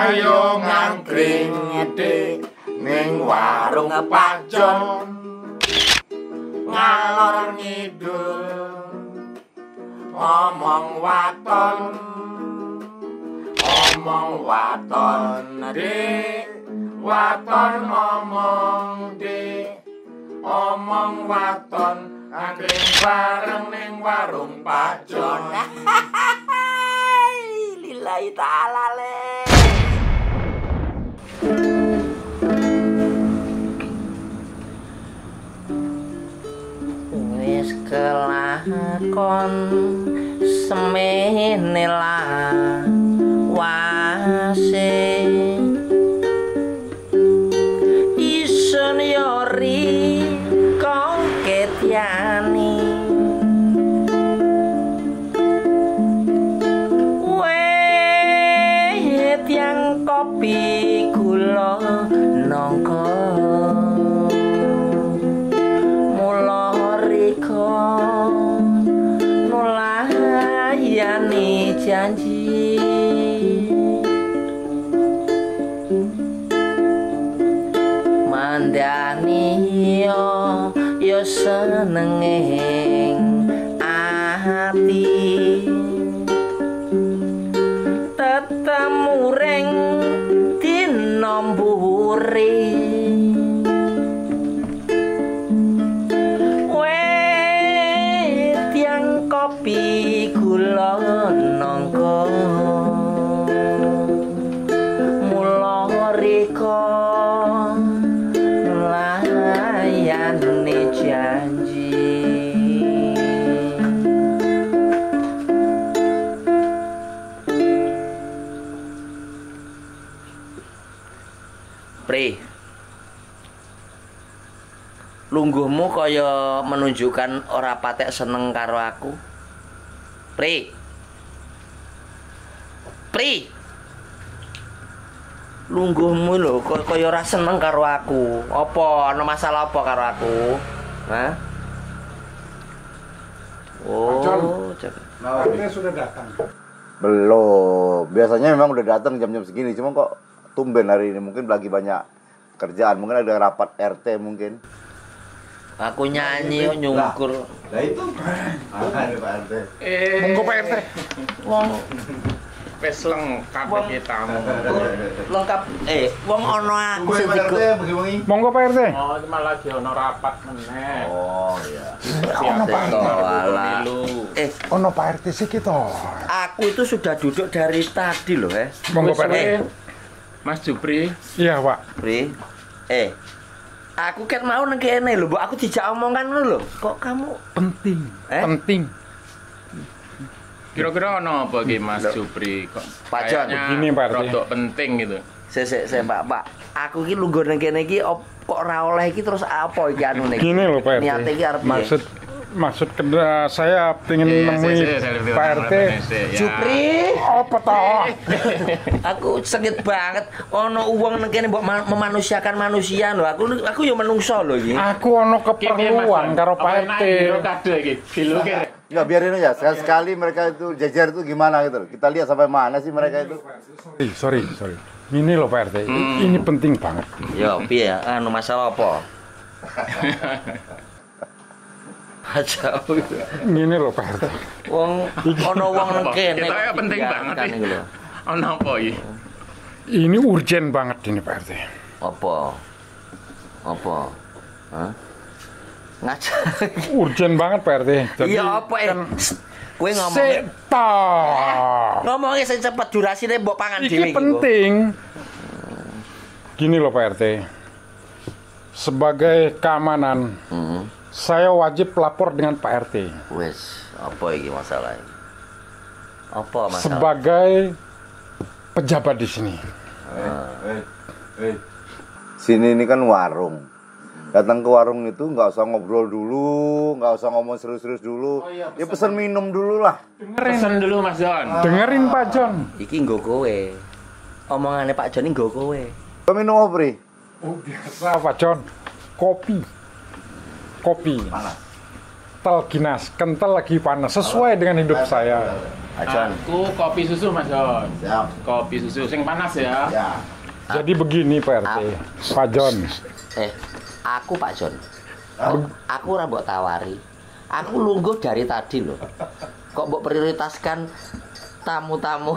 Ayo ngangkring ning warung Pak Jon, ngalor ngidul omong waton dik, waton omong waton angkring bareng ning warung Pak Jon. Lillahi ta'ala le. Wis kelakon semene lah wase ison yori kong ketyani weh tiang kopi gula nangka mula rika nulayani janji mandani yo senenging ati tetemuring dina mburi weh tiang kopi gula nangka mula rika layani janji. Pri, lungguhmu kaya menunjukkan ora patek seneng karo aku. Pri, lungguhmu lho kaya ora seneng karo aku. Apa ana masalah apa karo aku? Hah? Oh, Artinya sudah datang. Belum. Biasanya memang udah datang jam-jam segini, cuma kok tumben hari ini, mungkin lagi banyak kerjaan, mungkin ada rapat RT mungkin. aku nyanyi kok nyungkur. Lah itu. Ada Pak RT. Monggo Pak RT. Wong Wis lengkap iki tamu. lengkap wong ana aku sing Pak RT bagi-bagi. Monggo Pak RT. Oh, malah lagi ono rapat meneh. Oh iya. Ono Pak RT. Ono Pak RT sih kita. Aku itu sudah duduk dari tadi loh Monggo Pak RT. Mas Jupri. Iya Pak. Pri. Aku kan mau nang kene lho, mbok aku dijak omongan ngono lho. Kok kamu Penting. Penting. Kira-kira ono apa iki Mas Jupri kok? Pak Jon, begini, Pak RT. Rodok penting gitu. Sik Pak. Aku iki lungguh nang kene iki kok ora oleh iki terus apa iki anune? Gini loh Pak RT. Niate iki arep piye? Maksud saya pengen nemui Pak RT. Jupri, Apa toh? aku sengit banget. Ono uang nang kene mbok memanusiakan manusia lho. Aku yo menungso lho iki. Aku ono keperluan karo Pak RT. Kado iki. Dilukir. Enggak, biarin aja. Sekali mereka itu jajar itu gimana gitu. Kita lihat sampai mana sih mereka itu. Sorry. Ini loh Pak RT. Ini penting banget. Yo piye anu masalah apa? Aja. Ini loh Pak RT. Wong ono wong nang kene. Kita penting banget iki. Ono apa iki? Ini urgent banget ini Pak RT. Apa? Hah? Ngaca. Urgent banget Pak RT. Jadi Iya apa kowe ngomong. Seta. Ngomongnya sing cepet durasine mbok pangan dhewe Ini penting. Gini loh Pak RT. Sebagai keamanan, saya wajib lapor dengan Pak RT. Wes, apa iki masalahnya? Apa masalah? Sebagai pejabat di sini. Sini ini kan warung. Datang ke warung itu nggak usah ngobrol dulu, nggak usah ngomong serius-serius dulu. Ya pesen minum dulu lah. Pesen dulu Mas Jon. Dengerin Pak Jon. Iki nggo kowe. Omongane Pak Jon iki nggo kowe. Kau minum apa, Pri? Oh biasa Pak Jon. Kopi. Panas. kental lagi panas, sesuai dengan hidup saya. Pak Jon. Aku kopi susu Mas Jon. Siap. Kopi susu sing panas ya. Ya. Jadi begini Pak RT, Pak Jon. Aku Pak Jon. Aku ora mbok tawari. Aku lungguh dari tadi loh. Kok mbok prioritaskan tamu-tamu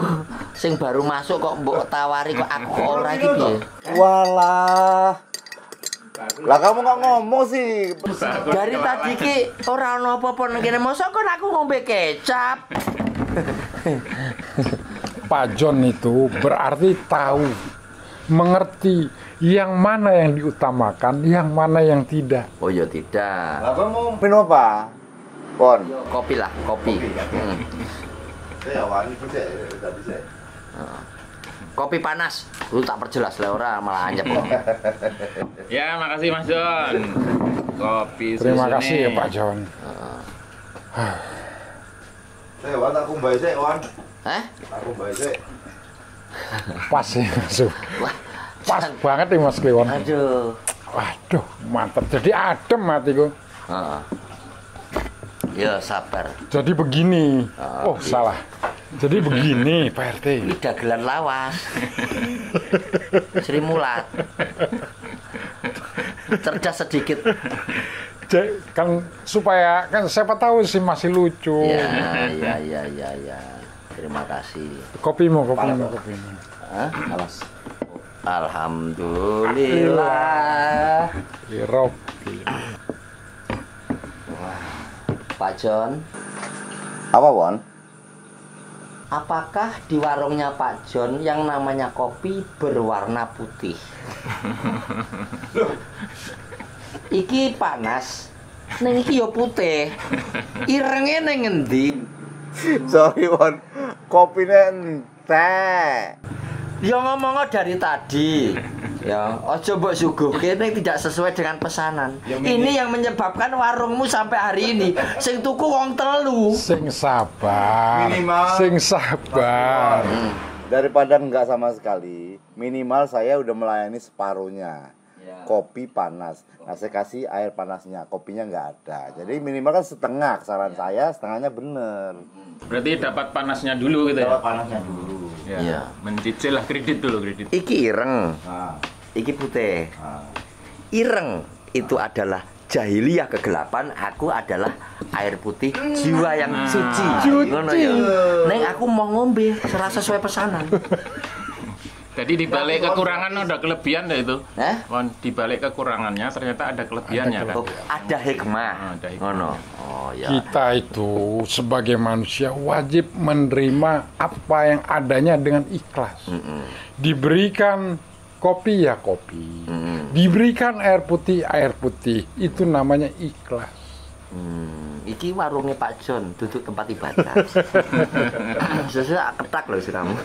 sing baru masuk kok mbok tawari kok aku kok ora iki piye? Walah. Lah kamu nggak ngomong sih. Dari tadi ki ora ono apa-apa nang kene mosok kon aku ngombe kecap. Pak Jon itu berarti tahu, mengerti yang mana yang diutamakan, yang mana yang tidak. Oh ya tidak. Lah kamu minum apa? Pon. Kopi lah, kopi. Saya wani bisa tadi saya. Kopi panas. Lu tak perjelas lah ora malah anyep. Ya, makasih Mas Jon. Kopi susu. Terima kasih ya Pak Jon. Saya wan aku mbak saya wan. Hah? Aku mbak saya. Pas ya masuk. Wah, Pas banget nih Mas Kliwon. aduh. Waduh, mantap. Jadi adem hatiku. Heeh. Ya sabar. Jadi begini. Oh, salah. Jadi begini, Pak RT. Ini dagelan lawas. Sri Mulat. Cerdas sedikit. Kan supaya kan siapa tahu sih masih lucu. Ya. Terima kasih. Kopimu. Hah? Alas. Alhamdulillah. Robi. Pak Jon, Apa Wan? apakah di warungnya Pak Jon yang namanya kopi berwarna putih? Iki panas, neng iki yo putih. Irenge neng ngendi? Sorry Wan. Kopinya entek. Ya ngomongnya dari tadi. Ya, ojo mbok suguhke ning tidak sesuai dengan pesanan. Ini yang menyebabkan warungmu sampai hari ini sing tuku wong telu. Sing sabar. Minimal. Sing sabar. Daripada enggak sama sekali, minimal saya udah melayani separuhnya. Kopi panas. Nah, saya kasih air panasnya, kopinya nggak ada. Jadi minimal kan setengah, saran saya setengahnya bener. Berarti dapat panasnya dulu gitu ya. Dapat panasnya dulu. Ya. Iya. Mencicil lah kredit dulu kredit. Iki ireng, Nah, iki putih. nah. Ireng itu adalah jahiliyah kegelapan, aku adalah air putih jiwa yang suci. Ngono ya. Neng aku mau ngombe serasa sesuai pesanan. Jadi dibalik kekurangan ada kelebihan dah itu. Hah? Dibalik kekurangannya ternyata ada kelebihannya kan. Oh, ada hikmah. Ada hikmah. Ngono. Oh ya. Kita itu sebagai manusia wajib menerima apa yang adanya dengan ikhlas. Diberikan kopi ya kopi. Diberikan air putih. Itu namanya ikhlas. Iki warungnya Pak Jon, duduk tempat ibadah. Sesuai ketak loh kamu.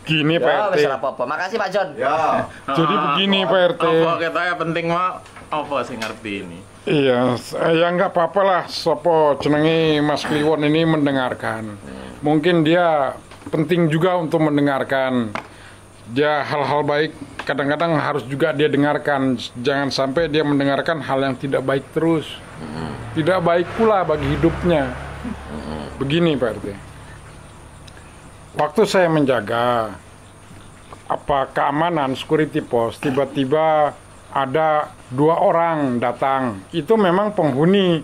Gini Pak RT. Wis ora apa-apa. Makasih Pak Jon. Ya. Jadi begini Pak RT. Apa katanya penting mah apa sih ngerti ini? Iya, ya nggak apa-apa lah. Sopo jenenge Mas Kliwon ini mendengarkan. Mungkin dia penting juga untuk mendengarkan. Dia hal-hal baik kadang-kadang harus juga dia dengarkan. Jangan sampai dia mendengarkan hal yang tidak baik terus. Tidak baik pula bagi hidupnya. Begini Pak RT. Waktu saya menjaga keamanan security post, tiba-tiba ada 2 orang datang. Itu memang penghuni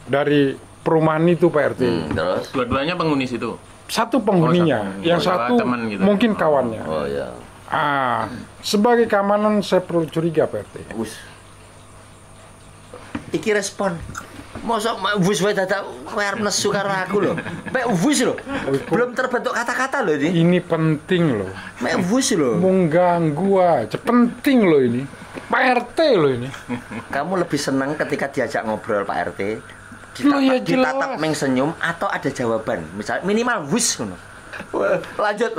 dari perumahan itu Pak RT. Terus? Dua-duanya penghuni situ. Satu penghuninya, satu. yang Oh, satu teman gitu. mungkin kawannya. Oh ya. Sebagai keamanan saya perlu curiga Pak RT. Wus. Iki respon. Mosok wis wae dadak kowe arep nesu karo aku lho. Mek wis lho. Belum terbentuk kata-kata lho ini. Ini penting loh, Mek wis lho. mengganggu aja, penting loh ini. Pak RT loh ini. Kamu lebih senang ketika diajak ngobrol Pak RT? Loh, ya Ditatap jelas. meng senyum atau ada jawaban? Misal minimal wis ngono. Lanjut.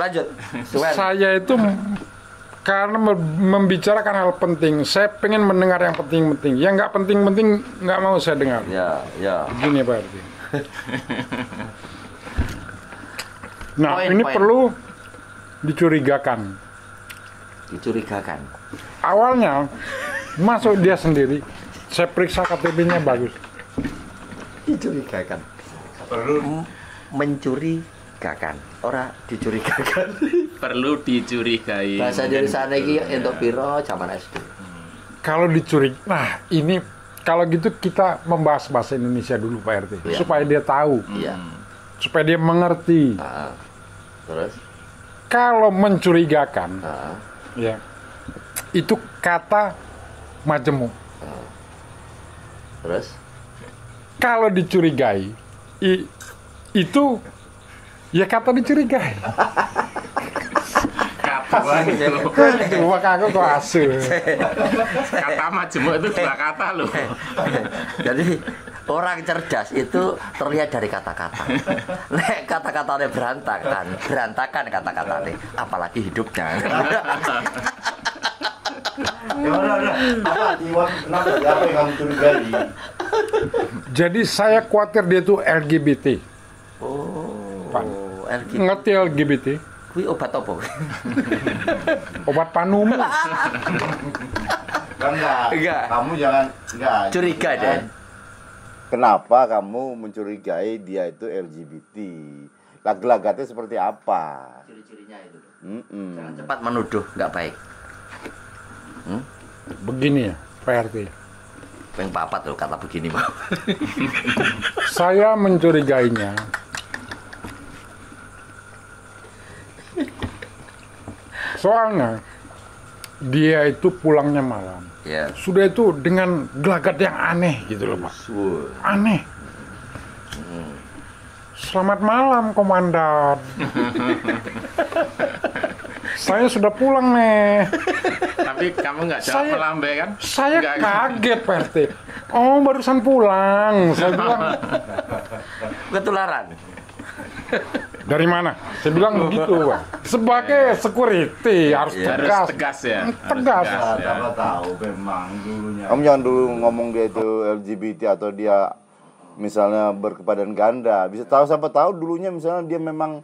Suwen. Saya itu karena membicarakan hal penting, saya pengen mendengar yang penting-penting. Yang nggak penting-penting nggak mau saya dengar. Ya. Gini Pak RT. Nah, Poin, ini poin. perlu dicurigakan. Dicurigakan. Awalnya masuk dia sendiri, saya periksa KTP-nya bagus. Dicurigakan. Perlu Mencurigakan, ora dicurigakan. Perlu dicurigai. Bahasa Indonesia iki entuk piro zaman SD. Kalau nah ini kalau gitu kita membahas bahasa Indonesia dulu Pak RT, Iya. supaya dia tahu, Iya. supaya dia mengerti. Terus? Kalau mencurigakan, Heeh. ya itu kata majemuk. Terus? Kalau dicurigai, itu ya kata dicurigai. Kata itu. Cuma aku kok asu. Kata majemuk itu 2 kata loh. Jadi orang cerdas itu terlihat dari kata-kata. Nek kata-katanya berantakan kata-katanya, apalagi hidupnya. ya udah. Apa Iwan kenapa apa yang kamu curigai? Jadi saya khawatir dia itu LGBT. Pak. LGBT. Ngerti LGBT? Kuwi obat apa? Obat panumu. Kan Enggak. Kamu jangan enggak. Curiga deh. Kenapa kamu mencurigai dia itu LGBT? Lagu-lagatnya seperti apa? Ciri-cirinya itu. Mm-mm. Cepat menuduh nggak baik. Begini ya, Pak RT. Peng papat loh kata begini, Pak. Saya mencurigainya. Soalnya dia itu pulangnya malam. Ya. Sudah itu dengan gelagat yang aneh gitu loh Pak. Aneh. Selamat malam komandan. Saya sudah pulang nih. Tapi kamu nggak jawab melambai kan? Saya Nggak. kaget Pak RT. Oh barusan pulang. Saya bilang Ketularan. dari mana? Saya bilang begitu Pak. Sebagai security harus Iya, Harus tegas. tegas ya. Harus Tegas. ya. Siapa tahu memang dulunya. Kamu jangan dulu ngomong dia itu LGBT atau dia misalnya berkepadan ganda. Bisa tahu siapa tahu dulunya misalnya dia memang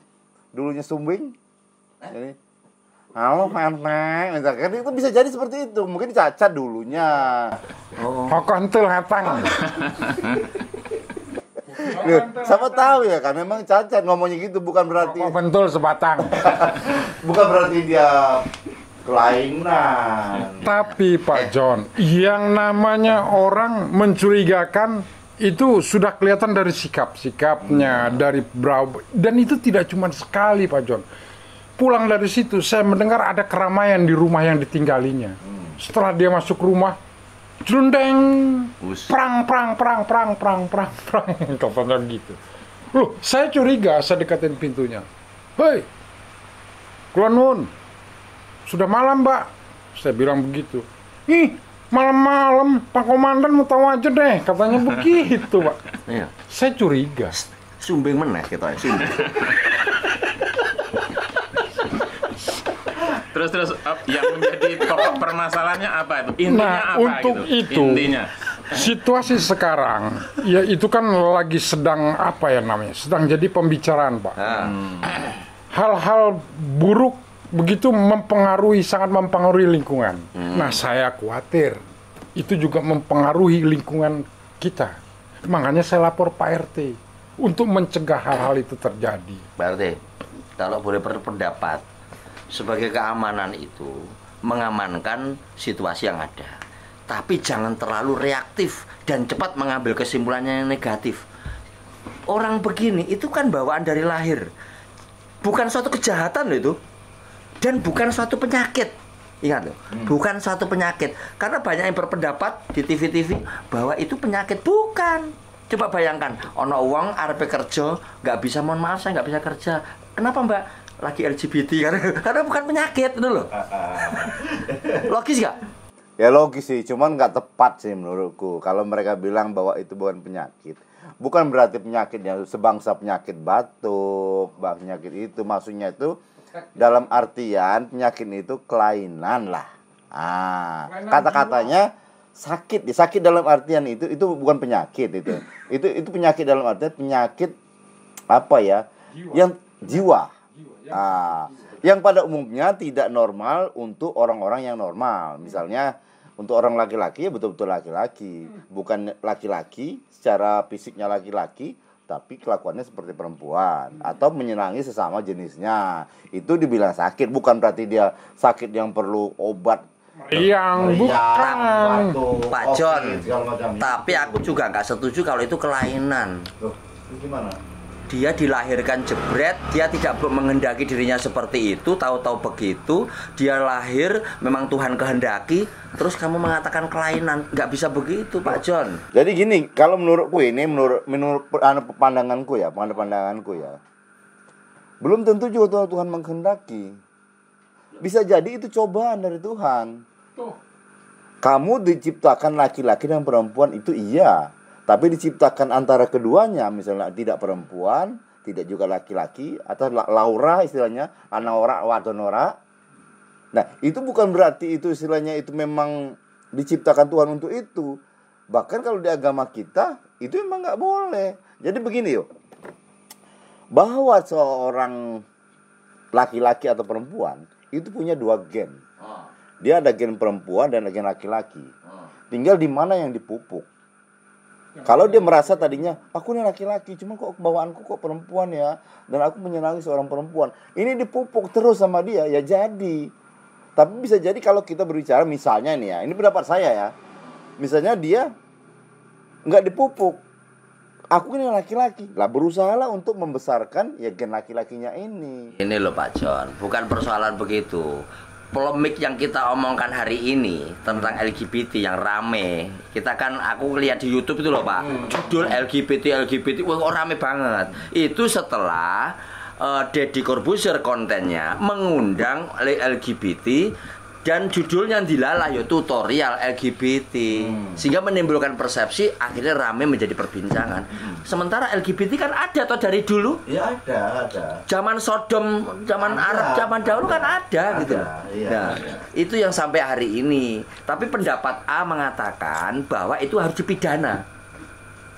dulunya sumbing. Ini halo Fante, misalkan itu bisa jadi seperti itu. Mungkin cacat dulunya. Hokontul hatang. Loh, siapa tahu ya kan memang cacat ngomongnya gitu bukan berarti Hokontul sebatang. bukan berarti dia kelainan. Tapi Pak John, yang namanya orang mencurigakan itu sudah kelihatan dari sikapnya, dari brow, dan itu tidak cuma sekali Pak John. Pulang dari situ saya mendengar ada keramaian di rumah yang ditinggalinya. Setelah dia masuk rumah, jelundeng, perang, katanya gitu. Loh, saya curiga, saya dekatin pintunya. Hei, Kulonun, sudah malam Mbak. Saya bilang begitu. Ih, malam-malam Pak Komandan mau tahu aja deh, katanya begitu Pak. Iya. Saya curiga. Sumbing meneh kita sumbing. Terus yang menjadi pokok permasalahannya apa itu? Intinya Nah, apa untuk gitu? itu Intinya. situasi sekarang ya itu kan lagi sedang apa ya namanya? Sedang jadi pembicaraan, Pak. Hal-hal buruk begitu sangat mempengaruhi lingkungan. Nah, saya khawatir itu juga mempengaruhi lingkungan kita. Makanya saya lapor Pak RT untuk mencegah hal-hal itu terjadi. Berarti kalau boleh berpendapat, sebagai keamanan itu mengamankan situasi yang ada. Tapi jangan terlalu reaktif dan cepat mengambil kesimpulannya yang negatif. Orang begini itu kan bawaan dari lahir. Bukan suatu kejahatan loh itu. Dan bukan suatu penyakit. Ingat loh, bukan suatu penyakit. Karena banyak yang berpendapat di TV-TV bahwa itu penyakit. Bukan. Coba bayangkan, ono wong arepe kerja, nggak bisa, mohon maaf saya nggak bisa kerja. Kenapa Mbak? Lagi LGBT karena bukan penyakit itu loh. Logis nggak? Ya logis sih, cuman nggak tepat sih menurutku. Kalau mereka bilang bahwa itu bukan penyakit, bukan berarti penyakitnya sebangsa penyakit batuk, penyakit itu maksudnya itu dalam artian penyakit itu kelainan lah. Kata-katanya sakit, sakit dalam artian itu bukan penyakit itu. Itu penyakit dalam artian penyakit apa ya? Yang jiwa. Yang pada umumnya tidak normal untuk orang-orang yang normal. Misalnya Untuk orang laki-laki ya betul-betul laki-laki, bukan laki-laki secara fisiknya laki-laki, tapi kelakuannya seperti perempuan atau menyenangi sesama jenisnya. Itu dibilang sakit, bukan berarti dia sakit yang perlu obat. Yang bukan. Pak John, tapi aku juga nggak setuju kalau itu kelainan. Loh, itu gimana? Dia dilahirkan jebret, dia tidak menghendaki dirinya seperti itu, tahu-tahu begitu, dia lahir memang Tuhan kehendaki, terus kamu mengatakan kelainan, nggak bisa begitu Pak John. Jadi gini, kalau menurutku ini, menurut pandanganku ya, belum tentu juga Tuhan menghendaki. Bisa jadi itu cobaan dari Tuhan. Kamu diciptakan laki-laki dan perempuan itu iya. Tapi diciptakan antara keduanya, misalnya tidak perempuan, tidak juga laki-laki, atau Laura istilahnya, Anora, Wadonora. Nah, itu bukan berarti itu istilahnya itu memang diciptakan Tuhan untuk itu. Bahkan kalau di agama kita, itu memang nggak boleh. Jadi begini yuk, bahwa seorang laki-laki atau perempuan, itu punya 2 gen. Dia ada gen perempuan dan ada gen laki-laki. Tinggal di mana yang dipupuk. Kalau dia merasa tadinya, aku ini laki-laki, cuma kok bawaanku kok perempuan ya, dan aku menyenangi seorang perempuan, ini dipupuk terus sama dia, ya jadi. Tapi bisa jadi kalau kita berbicara misalnya nih ya, ini pendapat saya ya, misalnya dia nggak dipupuk, aku ini laki-laki, lah berusahalah untuk membesarkan ya gen laki-lakinya ini. Ini loh Pak John, bukan persoalan begitu. Polemik yang kita omongkan hari ini tentang LGBT yang rame, kita kan, aku lihat di YouTube itu loh Pak, judul LGBT, wah kok rame banget. Itu setelah Deddy Corbuzier kontennya mengundang LGBT dan judulnya dilalah ya tutorial LGBT, sehingga menimbulkan persepsi, akhirnya rame menjadi perbincangan. Sementara LGBT kan ada toh dari dulu. Ya ada. Zaman Sodom, zaman Arab, zaman dahulu kan ada gitu. Iya, Nah, itu yang sampai hari ini. Tapi pendapat A mengatakan bahwa itu harus dipidana.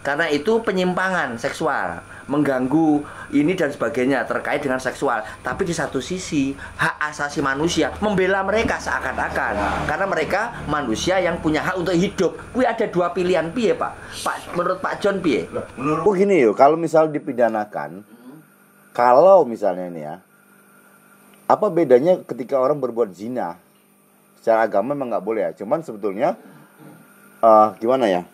Karena itu penyimpangan seksual, mengganggu ini dan sebagainya terkait dengan seksual. Tapi di satu sisi hak asasi manusia membela mereka seakan-akan karena mereka manusia yang punya hak untuk hidup. Kuwi ada 2 pilihan piye Pak? Menurut Pak John piye? Menurutku gini yuk, kalau misal dipidanakan, kalau misalnya ini ya, apa bedanya ketika orang berbuat zina? Secara agama memang nggak boleh ya. Cuman sebetulnya gimana ya?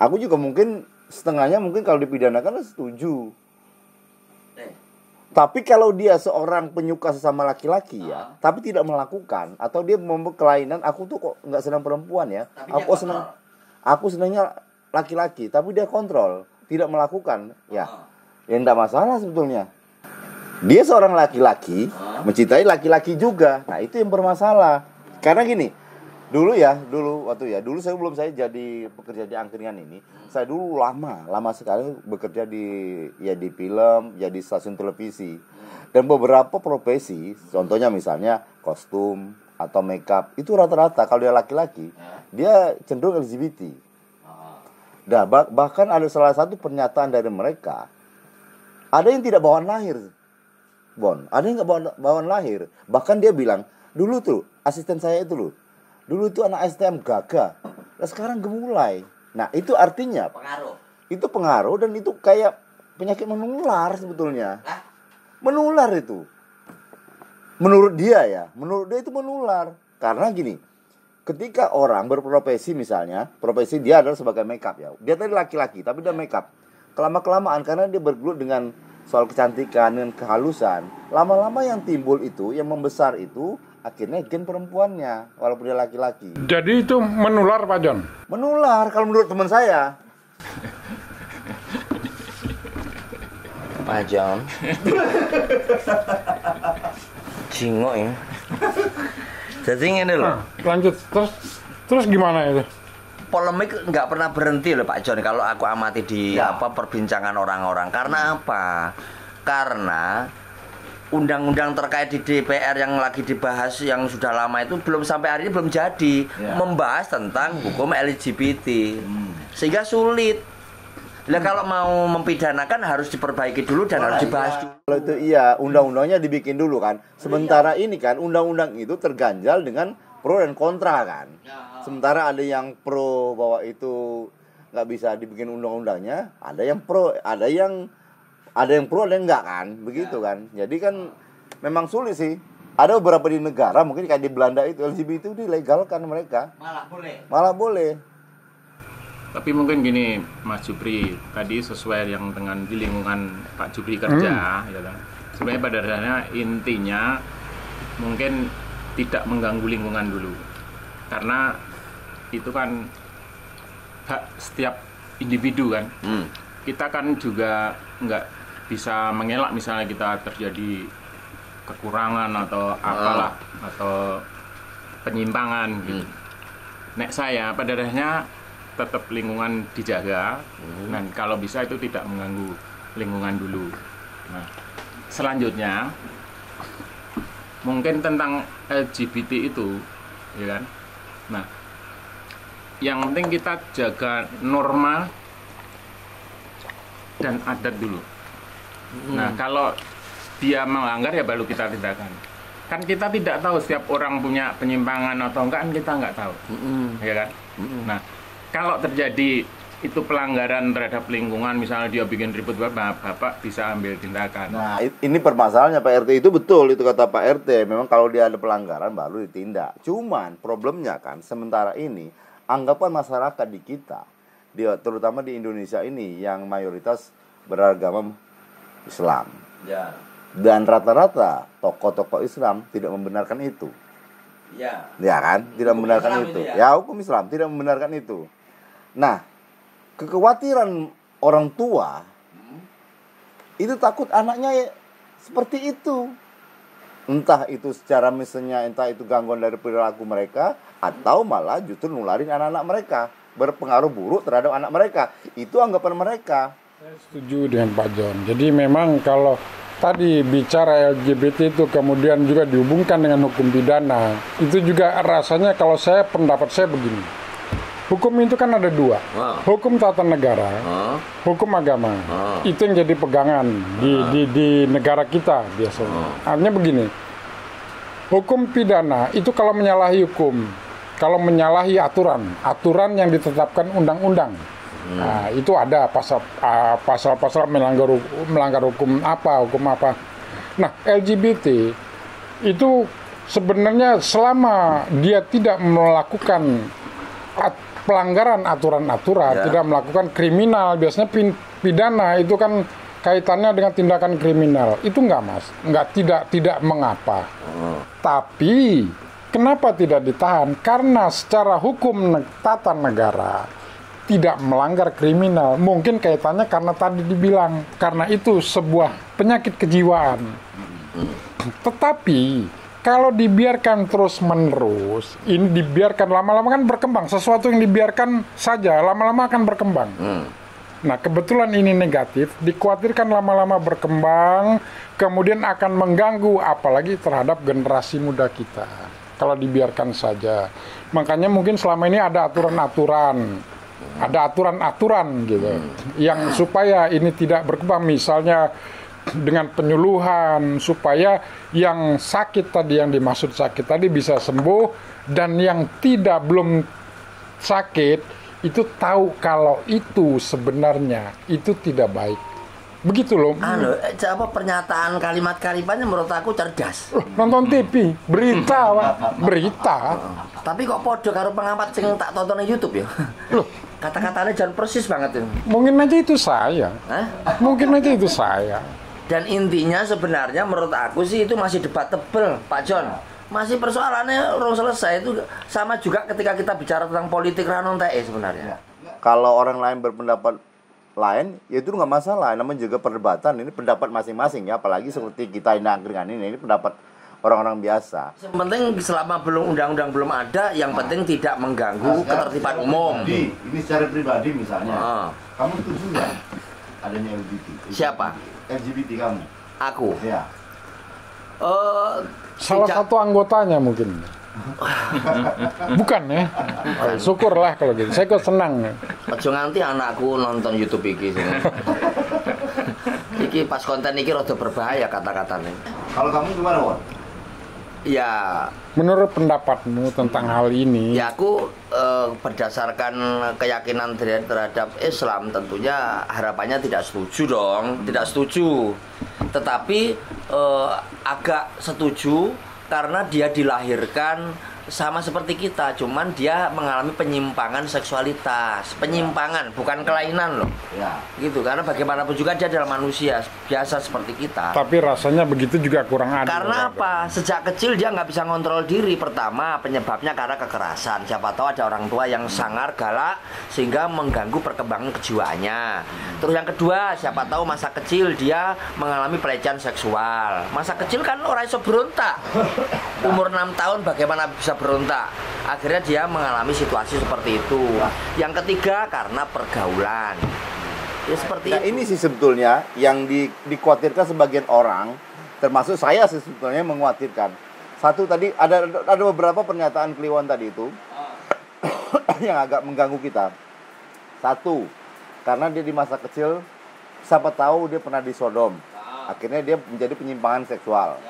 Aku juga mungkin setengahnya mungkin kalau dipidanakan setuju. Tapi kalau dia seorang penyuka sesama laki-laki ya, tapi tidak melakukan atau dia membuat kelainan, aku tuh kok nggak senang perempuan ya. Aku senangnya laki-laki, tapi dia kontrol, tidak melakukan. Ya enggak masalah sebetulnya. Dia seorang laki-laki mencintai laki-laki juga. Nah, itu yang bermasalah. Karena gini, dulu sebelum saya jadi pekerja di angkringan ini, saya dulu lama sekali bekerja di film, jadi stasiun televisi. Dan beberapa profesi, contohnya misalnya kostum atau makeup, itu rata-rata kalau dia laki-laki, dia cenderung LGBT. Nah, bahkan ada salah satu pernyataan dari mereka, ada yang tidak bawaan lahir, ada yang nggak bawaan lahir. Bahkan dia bilang, dulu tuh asisten saya itu loh, dulu itu anak STM gagah, nah sekarang gemulai. Nah, itu artinya itu pengaruh dan itu kayak penyakit menular sebetulnya. Menular itu. Menurut dia itu menular. Karena gini, ketika orang berprofesi misalnya, profesi dia adalah sebagai makeup ya. Dia tadi laki-laki tapi dia makeup. Kelama-kelamaan karena dia bergelut dengan soal kecantikan, dengan kehalusan, lama-lama yang timbul itu, yang membesar itu akhirnya gen perempuannya walaupun dia laki-laki. Jadi itu menular Pak John? Menular kalau menurut teman saya. Pak John. Jingok ya. Jadi ngene lho. Lanjut terus gimana itu? Polemik nggak pernah berhenti loh Pak John kalau aku amati di perbincangan orang-orang. Karena apa? Karena undang-undang terkait di DPR yang lagi dibahas yang sudah lama itu belum sampai hari ini belum jadi membahas tentang hukum LGBT, sehingga sulit. Nah, kalau mau mempidanakan harus diperbaiki dulu dan harus dibahas dulu. Kalau itu undang-undangnya dibikin dulu kan. Sementara ini kan undang-undang itu terganjal dengan pro dan kontra kan. Sementara ada yang pro bahwa itu nggak bisa dibikin undang-undangnya, ada yang pro, ada yang pro, ada yang enggak kan, begitu kan. Jadi kan memang sulit sih. Ada beberapa di negara mungkin kayak di Belanda itu LGBT itu dilegalkan mereka. Malah boleh. Tapi mungkin gini Mas Jupri, tadi sesuai yang dengan di lingkungan Pak Jupri kerja, ya kan. Sebenarnya pada dasarnya intinya mungkin tidak mengganggu lingkungan dulu, karena itu kan hak setiap individu kan. Kita kan juga nggak bisa mengelak misalnya kita terjadi kekurangan atau apalah atau penyimpangan gitu. Nek saya pada dasarnya tetap lingkungan dijaga, dan kalau bisa itu tidak mengganggu lingkungan dulu. Nah, selanjutnya mungkin tentang LGBT itu, ya kan. Nah, yang penting kita jaga norma dan adat dulu. Nah, kalau dia melanggar ya baru kita tindakan. Kan kita tidak tahu setiap orang punya penyimpangan atau enggak, kan kita nggak tahu, ya kan. Nah, kalau terjadi itu pelanggaran terhadap lingkungan, misalnya dia bikin ribut, bapak bisa ambil tindakan. Nah, ini permasalahannya Pak RT, itu betul itu kata Pak RT. Memang kalau dia ada pelanggaran baru ditindak. Cuman problemnya kan sementara ini anggapan masyarakat di kita, terutama di Indonesia ini yang mayoritas beragama Islam. Ya. Dan rata-rata tokoh-tokoh Islam tidak membenarkan itu. Ya. Ya kan? Tidak Hukum membenarkan Islam itu. itu ya? Ya, hukum Islam tidak membenarkan itu. Nah, kekhawatiran orang tua itu takut anaknya seperti itu. Entah itu secara misalnya, entah itu gangguan dari perilaku mereka, atau malah justru nularin anak-anak mereka, berpengaruh buruk terhadap anak mereka. Itu anggapan mereka. Saya setuju dengan Pak John. Jadi memang kalau tadi bicara LGBT itu kemudian juga dihubungkan dengan hukum pidana, itu juga rasanya kalau pendapat saya begini. Hukum itu kan ada dua, hukum tata negara, hukum agama. Itu yang jadi pegangan di negara kita biasanya. Artinya begini, hukum pidana itu kalau menyalahi hukum, kalau menyalahi aturan yang ditetapkan undang-undang. Nah, itu ada pasal-pasal melanggar hukum apa. Nah, LGBT itu sebenarnya selama dia tidak melakukan pelanggaran aturan-aturan, tidak melakukan kriminal, biasanya pidana itu kan kaitannya dengan tindakan kriminal. Itu enggak, Mas. Tidak mengapa. Tapi kenapa tidak ditahan? Karena secara hukum tata negara tidak melanggar kriminal. Mungkin kaitannya karena tadi dibilang, karena itu sebuah penyakit kejiwaan. Tetapi kalau dibiarkan terus-menerus, ini dibiarkan lama-lama kan berkembang. Sesuatu yang dibiarkan saja lama-lama akan berkembang. Nah, kebetulan ini negatif, dikhawatirkan lama-lama berkembang, kemudian akan mengganggu apalagi terhadap generasi muda kita. Kalau dibiarkan saja. Makanya mungkin selama ini ada aturan-aturan gitu, yang supaya ini tidak berkembang, misalnya dengan penyuluhan supaya yang sakit tadi, yang dimaksud sakit tadi bisa sembuh, dan yang belum sakit itu tahu kalau itu sebenarnya itu tidak baik. Begitu loh. Pernyataan kalimat-kalimatnya menurut aku cerdas. Nonton TV, berita. Tapi kok podo karo pengamat sing tak tonton di YouTube ya. Loh, kata-katanya jangan persis banget itu. Mungkin aja itu saya. Dan intinya sebenarnya menurut aku sih itu masih debatable, Pak John. Masih persoalannya belum selesai. Itu sama juga ketika kita bicara tentang politik ranon TE sebenarnya. Kalau orang lain berpendapat lain, ya itu nggak masalah. Namanya juga perdebatan. Ini pendapat masing-masing ya. Apalagi seperti kita ini angkringan ini pendapat orang-orang biasa. Yang penting selama undang-undang belum ada, yang penting tidak mengganggu ketertiban umum. Ini secara pribadi misalnya, kamu setuju nggak adanya LGBT? Siapa? LGBT kamu? Aku. Ya. Salah satu anggotanya mungkin. Bukan ya? Syukurlah kalau gitu. Saya kok senang. Aja nganti anakku nonton YouTube iki sing. Iki pas konten iki rada berbahaya kata-katanya. Kalau kamu gimana, Won? Ya, Menurut pendapatmu tentang hal ini? ya aku berdasarkan keyakinan terhadap Islam tentunya harapannya tidak setuju dong, tidak setuju. Tetapi agak setuju karena dia dilahirkan sama seperti kita, cuman dia mengalami penyimpangan seksualitas, penyimpangan bukan kelainan loh. Ya. Gitu, karena bagaimanapun juga dia adalah manusia biasa seperti kita. Tapi rasanya begitu juga kurang adil. Karena apa? Sejak kecil dia nggak bisa ngontrol diri. Pertama, penyebabnya karena kekerasan. Siapa tahu ada orang tua yang sangar, galak, sehingga mengganggu perkembangan kejiwaannya. Terus yang kedua, siapa tahu masa kecil dia mengalami pelecehan seksual. Masa kecil kan orang iso berontak. Umur 6 tahun bagaimana bisa berontak? Akhirnya dia mengalami situasi seperti itu. Yang ketiga, karena pergaulan. Ya seperti Nah, itu. ini sih sebetulnya yang dikhawatirkan sebagian orang, termasuk saya sih sebetulnya mengkhawatirkan. Satu tadi ada beberapa pernyataan Kliwon tadi itu yang agak mengganggu kita. Satu, karena dia di masa kecil siapa tahu dia pernah disodom. Akhirnya dia menjadi penyimpangan seksual.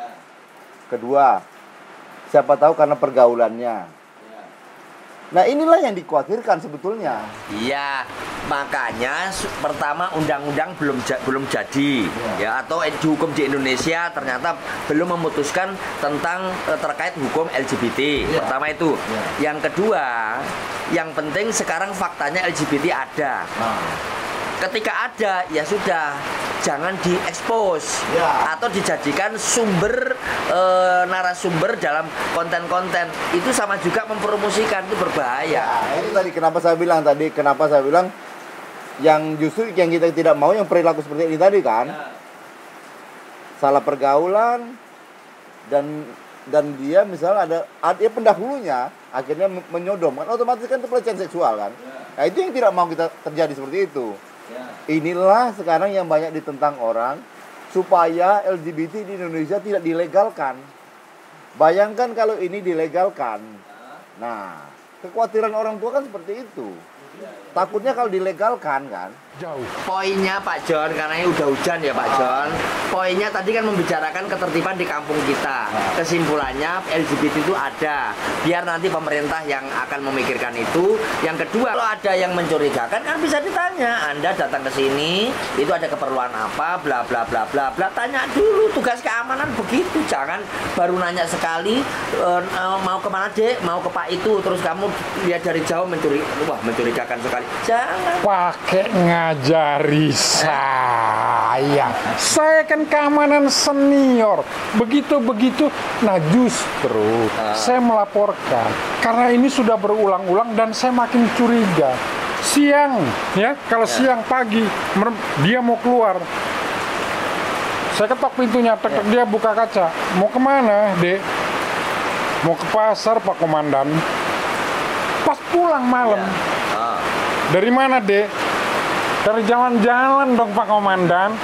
Kedua, siapa tahu karena pergaulannya. Nah, inilah yang dikhawatirkan sebetulnya. Iya, makanya pertama undang-undang belum jadi, ya, atau hukum di Indonesia ternyata belum memutuskan tentang terkait hukum LGBT. Pertama itu. Yang kedua, yang penting sekarang faktanya LGBT ada. Ketika ada, ya sudah, jangan diekspos atau dijadikan sumber narasumber dalam konten-konten. Itu sama juga mempromosikan, itu berbahaya. Nah, itu tadi kenapa saya bilang yang justru yang kita tidak mau yang perilaku seperti ini tadi kan. Salah pergaulan dan dia misalnya ada pendahulunya akhirnya menyodom kan, otomatis kan itu pelecehan seksual kan. Nah, itu yang tidak mau kita terjadi seperti itu. Inilah sekarang yang banyak ditentang orang supaya LGBT di Indonesia tidak dilegalkan. Bayangkan kalau ini dilegalkan. Nah, kekhawatiran orang tua kan seperti itu. Takutnya kalau dilegalkan kan. Jauh. Poinnya Pak John, karena ini udah hujan ya Pak John. Poinnya tadi kan membicarakan ketertiban di kampung kita. Kesimpulannya LGBT itu ada. Biar nanti pemerintah yang akan memikirkan itu. Yang kedua, kalau ada yang mencurigakan kan bisa ditanya. Anda datang ke sini, itu ada keperluan apa, bla bla bla bla bla. Tanya dulu, tugas keamanan begitu. Jangan baru nanya sekali, mau kemana Dek, mau ke Pak itu, terus kamu lihat dari jauh mencurigakan sekali. Jangan. Pakai ngajari saya kan keamanan senior, begitu nah justru saya melaporkan karena ini sudah berulang-ulang dan saya makin curiga. Siang ya, kalau siang pagi dia mau keluar, saya ketok pintunya, dia buka kaca, mau kemana Dek? Mau ke pasar Pak Komandan. Pas pulang malam, dari mana Dek? Dari jalan-jalan dong Pak Komandan.